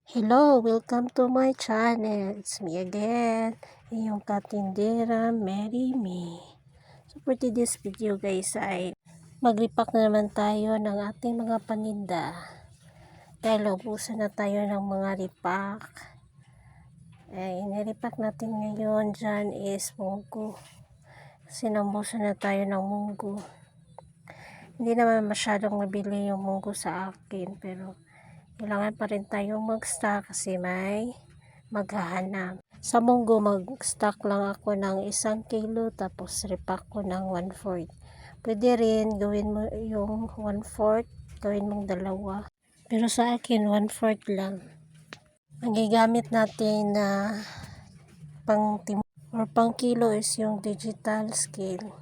Hello, welcome to my channel. It's me again, iyong katindera, Mary Me. So for today's video guys ay mag-repack na naman tayo ng ating mga paninda. Dahil ubusan na tayo ng mga repack. Inirepack natin ngayon dyan is munggo. Kasi naubusan na tayo ng munggo. Hindi naman masyadong mabili yung munggo sa akin pero kailangan pa rin tayong mag-stock kasi may maghahanap. Sa munggo, mag-stock lang ako ng 1 kilo tapos repack ko ng 1/4. Pwede rin gawin mo yung 1/4, gawin mong dalawa. Pero sa akin, 1/4 lang. Ang gigamit natin na pang kilo is yung digital scale.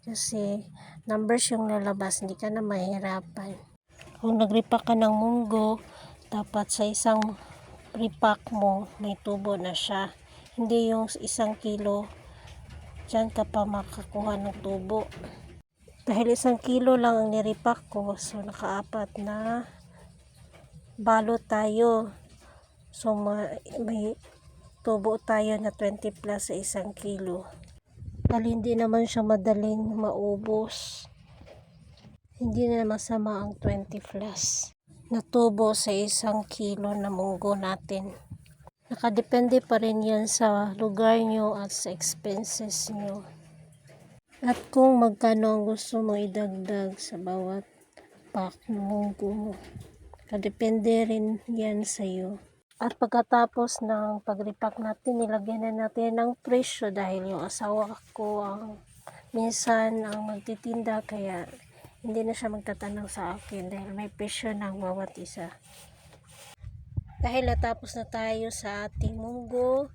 Kasi numbers yung lalabas, hindi ka na mahirapan. Kung nag-repack ka ng munggo, dapat sa isang repack mo, may tubo na siya. Hindi yung 1 kilo, dyan ka pa makakuha ng tubo. Dahil 1 kilo lang ang nirepack ko, so naka-4 na balot tayo. So may tubo tayo na 20 plus sa 1 kilo. Dahil hindi naman siya madaling maubos. Hindi na masama ang 20 plus na tubo sa 1 kilo na munggo natin. Nakadepende pa rin yan sa lugar nyo at sa expenses nyo. At kung magkano ang gusto mo idagdag sa bawat pack ng munggo mo. Nakadepende rin yan sa iyo. At pagkatapos ng pag-repack natin, nilagyan na natin ng presyo dahil yung asawa ko ang minsan ang magtitinda kaya hindi na siya magtatanong sa akin dahil may presyo ng bawat isa. Dahil natapos na tayo sa ating munggo,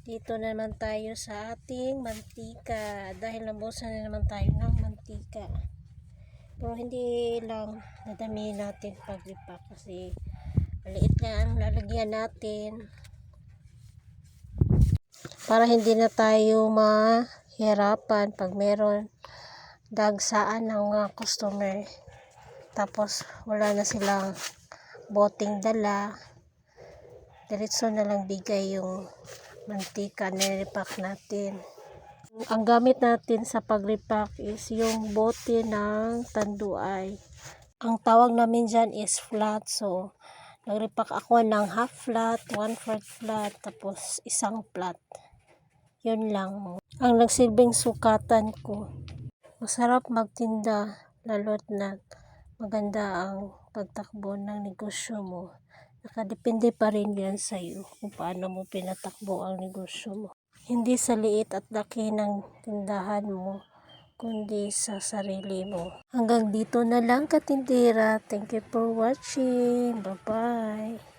dito naman tayo sa ating mantika. Dahil nabusan na naman tayo ng mantika. Pero hindi lang dadamihin natin pag-repack kasi maliit na ang lalagyan natin. Para hindi na tayo mahirapan pag meron dagsaan ng mga customer tapos wala na silang boting dala, diretso na lang bigay yung mantika na repack natin. Ang gamit natin sa pag-repack is yung bote ng tanduay. Ang tawag namin dyan is flat. So nag-repack ako ng half flat, 1/4 flat, tapos 1 flat. Yun lang ang nagsilbing sukatan ko. Masarap magtinda lalo't na maganda ang pagtakbo ng negosyo mo. Nakadepende pa rin yan sa iyo kung paano mo pinatakbo ang negosyo mo. Hindi sa liit at laki ng tindahan mo, kundi sa sarili mo. Hanggang dito na lang katindera. Thank you for watching. Bye-bye.